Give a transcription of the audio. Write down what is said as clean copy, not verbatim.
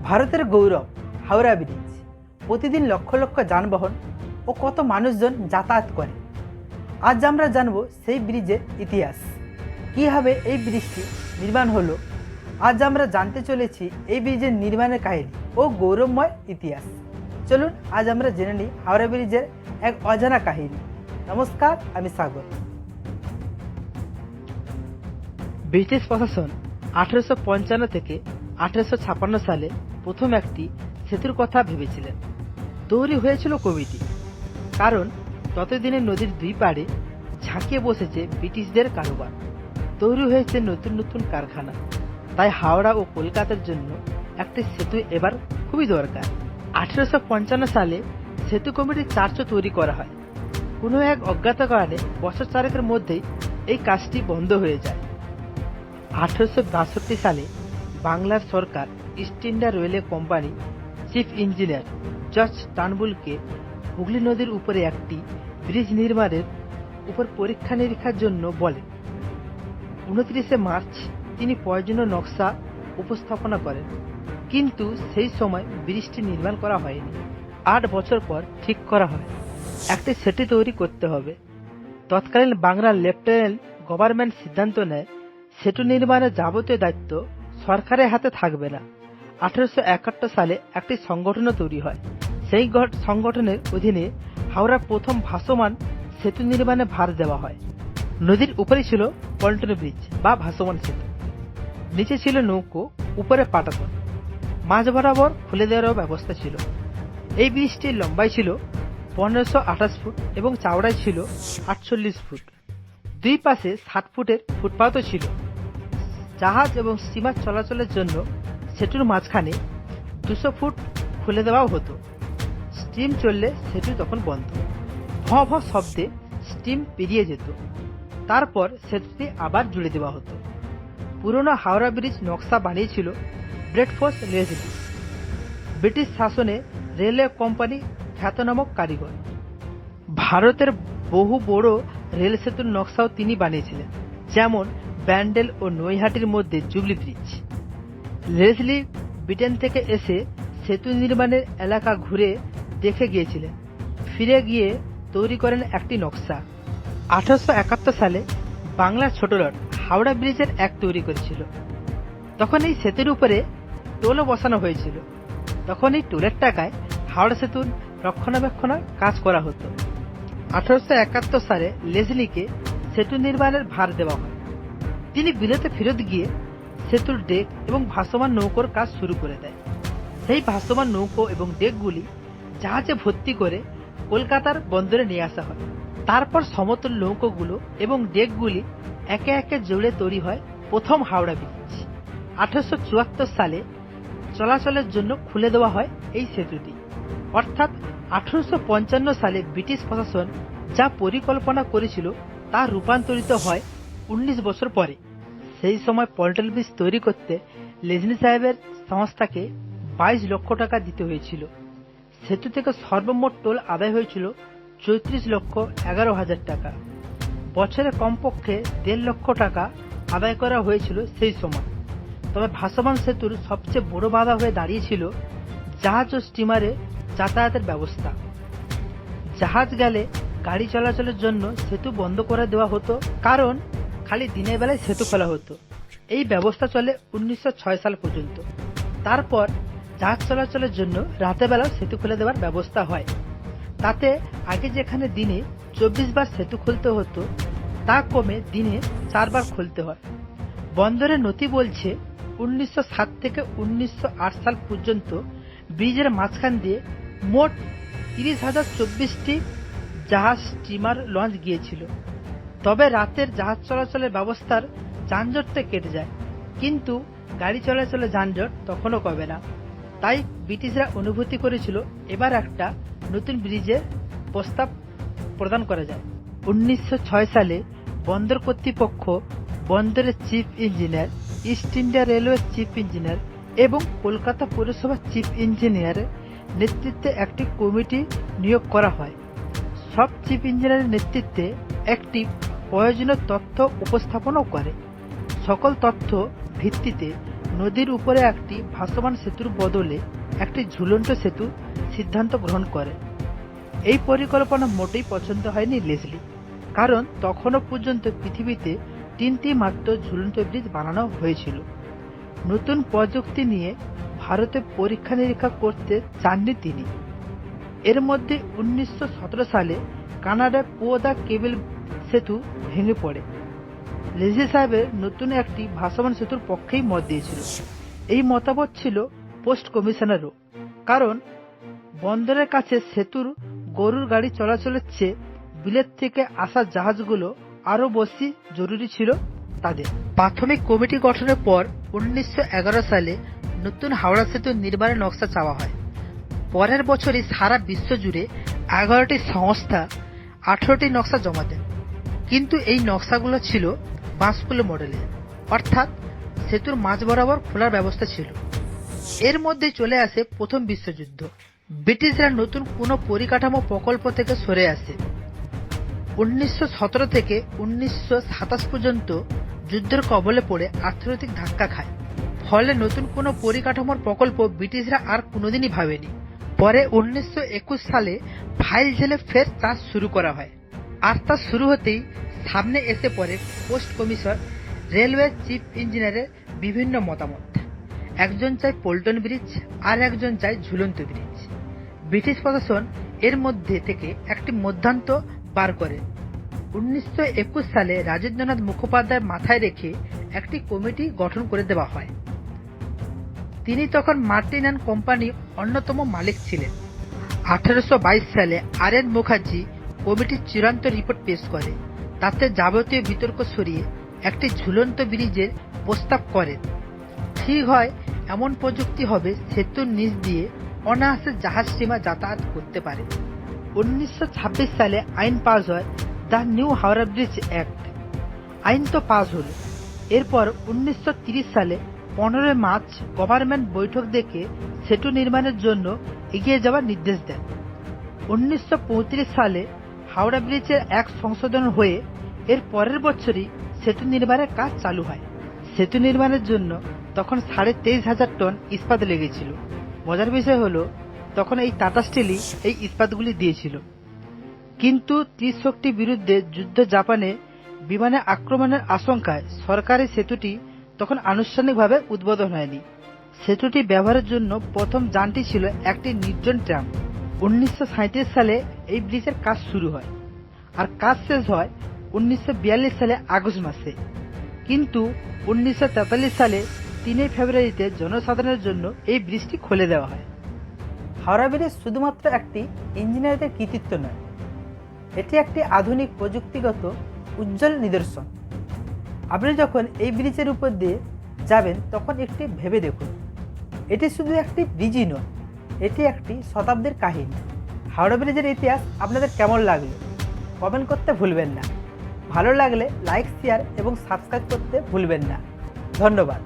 ভারতের গৌরব হাওড়া ব্রিজ প্রতিদিন লক্ষ লক্ষ যানবাহন ও কত মানুষজন যাতায়াত করে। আজ আমরা জানব সেই ব্রিজের ইতিহাস, কীভাবে এই ব্রিজটি নির্মাণ হলো। আজ আমরা জানতে চলেছি এই ব্রিজের নির্মাণের কাহিনী ও গৌরবময় ইতিহাস। চলুন আজ আমরা জেনে নিই হাওড়া ব্রিজের এক অজানা কাহিনী। নমস্কার, আমি সাগর। ব্রিটিশ প্রশাসন 1855 থেকে 1856 সালে প্রথম একটি সেতুর কথা ভেবেছিলেন। তৈরি হয়েছিল কমিটি, কারণ ততদিনে নদীর দুই পাড়ে ঝাঁকিয়ে বসেছে ব্রিটিশদের কারবার। তৈরি হয়েছে নতুন নতুন কারখানা, তাই হাওড়া ও কলকাতার জন্য একটি সেতু এবার খুবই দরকার। 1855 সালে সেতু কমিটির চার্জ তৈরি করা হয়। কোনো এক অজ্ঞাত কারণে বছর চারেকের মধ্যেই এই কাজটি বন্ধ হয়ে যায়। 1862 সালে বাংলার সরকার East India Railway Company chief engineer George টার্নবুলকে হুগলি নদীর উপরে একটি ব্রিজ নির্মাণের উপর পরীক্ষা নিরীক্ষার জন্য বলেন। 29 মার্চ তিনি প্রয়োজনীয় নকশা উপস্থাপনা করেন, কিন্তু সেই সময় ব্রিজটি নির্মাণ করা হয়নি। 8 বছর পর ঠিক করা হয় একটি সেতু তৈরি করতে হবে। তৎকালীন বাংলার লেফটেন্যান্ট গভর্নমেন্ট সিদ্ধান্ত নেয় সেতু নির্মাণের যাবতীয় দায়িত্ব সরকারের হাতে থাকবে না। 1871 সালে একটি সংগঠনও তৈরি হয়। সেই সংগঠনের অধীনে হাওড়ার প্রথম ভাসমান সেতু নির্মাণে ভার দেওয়া হয়। নদীর উপরে ছিল পন্টন ব্রিজ বা ভাসমান সেতু, নিচে ছিল নৌকো, উপরে পাটাতন, মাঝ বরাবর খুলে দেওয়ার ব্যবস্থা ছিল। এই ব্রিজটির লম্বাই ছিল 1528 ফুট এবং চওড়াই ছিল 48 ফুট। দুই পাশে 60 ফুটের ফুটপাতও ছিল। জাহাজ এবং স্টিমার চলাচলের জন্য সেতুর মাঝখানে 200 ফুট খুলে দেওয়াও হতো। স্টিম চললে সেতু তখন বন্ধ। ভঁ ভঁ শব্দে স্টিম পেরিয়ে যেত, তারপর সেতুটি আবার জুড়ে দেওয়া হতো। পুরনো হাওড়া ব্রিজ নকশা বানিয়েছিল ব্রেডফোর্ড লেজলি, ব্রিটিশ শাসনে রেলওয়ে কোম্পানি খ্যাতনামক কারিগর। ভারতের বহু বড় রেল সেতুর নকশাও তিনি বানিয়েছিলেন, যেমন ব্যান্ডেল ও নৈহাটির মধ্যে জুবলি ব্রিজ। লেজলি ব্রিটেন থেকে এসে সেতু নির্মাণের এলাকা ঘুরে দেখে গিয়েছিলেন। ফিরে গিয়ে তৈরি করেন একটি নকশা। 1871 সালে বাংলার ছোট লট হাওড়া ব্রিজের এক তৈরি করেছিল। তখন এই সেতুর উপরে টোলও বসানো হয়েছিল। তখন এই টোলের টাকায় হাওড়া সেতুর রক্ষণাবেক্ষণের কাজ করা হতো। 1871 সালে লেজলিকে সেতু নির্মাণের ভার দেওয়া হয়। তিনি বিলেতে ফেরত গিয়ে সেতুর ডেক এবং ভাসমান নৌকোর কাজ শুরু করে দেয়। সেই ভাসমান নৌকো এবং ডেকগুলি জাহাজে ভর্তি করে কলকাতার বন্দরে নিয়ে আসা হয়। তারপর সমতল নৌকোগুলো এবং ডেকগুলি একে একে জুড়ে তৈরি হয় প্রথম হাওড়া ব্রিজ। 1874 সালে চলাচলের জন্য খুলে দেওয়া হয় এই সেতুটি। অর্থাৎ 1855 সালে ব্রিটিশ প্রশাসন যা পরিকল্পনা করেছিল তা রূপান্তরিত হয় 19 বছর পরে। সেই সময় পল্টন ব্রিজ তৈরি করতে লেজলি সাহেবের সংস্থাকে 22 লক্ষ টাকা দিতে হয়েছিল। সেতু থেকে সর্বমোট টোল আদায় হয়েছিল 34,11,000 টাকা। বছরে কমপক্ষে 1.5 লক্ষ টাকা আদায় করা হয়েছিল সেই সময়। তবে ভাসমান সেতুর সবচেয়ে বড় বাধা হয়ে দাঁড়িয়েছিল জাহাজ ও স্টিমারে যাতায়াতের ব্যবস্থা। জাহাজ গেলে গাড়ি চলাচলের জন্য সেতু বন্ধ করে দেওয়া হতো, কারণ খালি দিনের বেলায় সেতু খোলা হতো। এই ব্যবস্থা চলে 1906 সাল পর্যন্ত। তারপর জাহাজ চলাচলের জন্য রাতের বেলাও সেতু খুলে দেওয়ার ব্যবস্থা হয়। তাতে আগে যেখানে দিনে 24 বার সেতু খুলতে হতো, তা কমে দিনে 4 বার খুলতে হয়। বন্দরের নথি বলছে 1907 থেকে 1908 সাল পর্যন্ত ব্রিজের মাঝখান দিয়ে মোট 30,024টি জাহাজ, স্টিমার, লঞ্চ গিয়েছিল। তবে রাতের জাহাজ চলাচলের ব্যবস্থার যানজটটা কেটে যায়, কিন্তু গাড়ি চলাচলের যানজট তখনও কমে না। তাই ব্রিটিশরা অনুভূতি করেছিল এবার একটা নতুন ব্রিজের প্রস্তাব প্রদান করা যায়। 1906 সালে বন্দর কর্তৃপক্ষ বন্দরের chief engineer, east India railway chief engineer এবং কলকাতা পৌরসভার চিফ ইঞ্জিনিয়ারের নেতৃত্বে একটি কমিটি নিয়োগ করা হয়। সব চিফ ইঞ্জিনিয়ারের নেতৃত্বে একটি প্রয়োজনীয় তথ্য উপস্থাপনও করে। সকল তথ্য ভিত্তিতে নদীর উপরে একটি ভাসমান সেতুর বদলে একটি ঝুলন্ত সেতু সিদ্ধান্ত গ্রহণ করে। এই পরিকল্পনা মোটেই পছন্দ হয়নি লেসলি, কারণ তখনও পর্যন্ত পৃথিবীতে 3টি মাত্র ঝুলন্ত ব্রিজ বানানো হয়েছিল। নতুন প্রযুক্তি নিয়ে ভারতে পরীক্ষা নিরীক্ষা করতে চাননি তিনি। এর মধ্যে 1917 সালে কানাডায় পোদা কেবল সেতু ভেঙে পড়ে। লেসলি সাহেবের নতুন একটি ভাসমান সেতুর পক্ষেই মত দিয়েছিল। এই মতামত ছিল পোস্ট কমিশনারও, কারণ বন্দরের কাছে সেতুর গরুর গাড়ি চলাচলের চেয়ে বিলেত থেকে আসা জাহাজগুলো আরও বেশি জরুরি ছিল তাদের। প্রাথমিক কমিটি গঠনের পর 1911 সালে নতুন হাওড়া সেতু নির্মাণের নকশা চাওয়া হয়। পরের বছরই সারা বিশ্ব জুড়ে 11টি সংস্থা 18টি নকশা জমা দেন, কিন্তু এই নকশাগুলো ছিল বাঁশকুলো মডেলের, অর্থাৎ সেতুর মাঝ বরাবর খোলার ব্যবস্থা ছিল। এর মধ্যে চলে আসে প্রথম বিশ্বযুদ্ধ। ব্রিটিশরা নতুন কোনো পরিকাঠামো প্রকল্প থেকে সরে আসে। 1917 থেকে 1927 পর্যন্ত যুদ্ধের কবলে পড়ে অর্থনৈতিক ধাক্কা খায়, ফলে নতুন কোনো পরিকাঠামোর প্রকল্প ব্রিটিশরা আর কোনোদিনই ভাবেনি। পরে 1921 সালে ফাইল ঝেলে ফের কাজ শুরু করা হয়, আর তা শুরু হতেই সামনে এসে পড়ে পোস্ট কমিশন রেলওয়ে চিফ ইঞ্জিনিয়ারের বিভিন্ন মতামত। একজন চায় পল্টন ব্রিজ, আর একজন চায় ঝুলন্ত ব্রিজ। ব্রিটিশ প্রশাসন এর মধ্যে থেকে একটি মধ্যান্ত বার করে 1921 সালে রাজেন্দ্রনাথ মুখোপাধ্যায় মাথায় রেখে একটি কমিটি গঠন করে দেওয়া হয়। তিনি তখন মার্টিন অ্যান্ড কোম্পানি অন্যতম মালিক ছিলেন। 1822 সালে আর.এন. মুখার্জি কমিটির চূড়ান্ত রিপোর্ট পেশ করে। তাতে যাবতীয় বিতর্ক সরিয়ে একটি ঝুলন্ত ব্রিজের প্রস্তাব করেন। ঠিক হয় এমন প্রযুক্তি হবে সেতুর নিচ দিয়ে অনায়াসে জাহাজ সীমা যাতায়াত করতে পারে। 1926 সালে আইন পাস হয়, the new Howrah bridge act. আইন তো পাস হল। এরপর 1930 সালে 15 মার্চ গভর্নমেন্ট বৈঠক ডেকে সেতু নির্মাণের জন্য এগিয়ে যাওয়ার নির্দেশ দেন। 1935 সালে হাওড়া ব্রিজের এক সংশোধন হয়ে এর পরের বছরই সেতু নির্মাণের কাজ চালু হয়। সেতু নির্মাণের জন্য তখন 23,500 টন ইস্পাত লেগেছিল। মজার বিষয় হলো, তখন এই টাটা স্টিলই এই ইস্পাতগুলি দিয়েছিল। কিন্তু ত্রিশক্তির বিরুদ্ধে যুদ্ধ জাপানে বিমানে আক্রমণের আশঙ্কায় সরকারি সেতুটি তখন আনুষ্ঠানিকভাবে উদ্বোধন হয়নি। সেতুটি ব্যবহারের জন্য প্রথম যানটি ছিল একটি নির্জন ট্রাম। 1937 সালে এই ব্রিজের কাজ শুরু হয়, আর কাজ শেষ হয় 1942 সালে আগস্ট মাসে। কিন্তু 1943 সালে 3 ফেব্রুয়ারিতে জনসাধারণের জন্য এই ব্রিজটি খুলে দেওয়া হয়। হাওড়া ব্রিজ শুধুমাত্র একটি ইঞ্জিনিয়ারদের কৃতিত্ব নয়, এটি একটি আধুনিক প্রযুক্তিগত উজ্জ্বল নিদর্শন। আপনি যখন এই ব্রিজের উপর দিয়ে যাবেন তখন একটি ভেবে দেখুন, এটি শুধু একটি ব্রিজই নয়, এটি একটি শতাব্দীর কাহিনী। হাওড়া ব্রিজের ইতিহাস আপনাদের কেমন লাগলো কমেন্ট করতে ভুলবেন না। ভালো লাগলে লাইক, শেয়ার এবং সাবস্ক্রাইব করতে ভুলবেন না। ধন্যবাদ।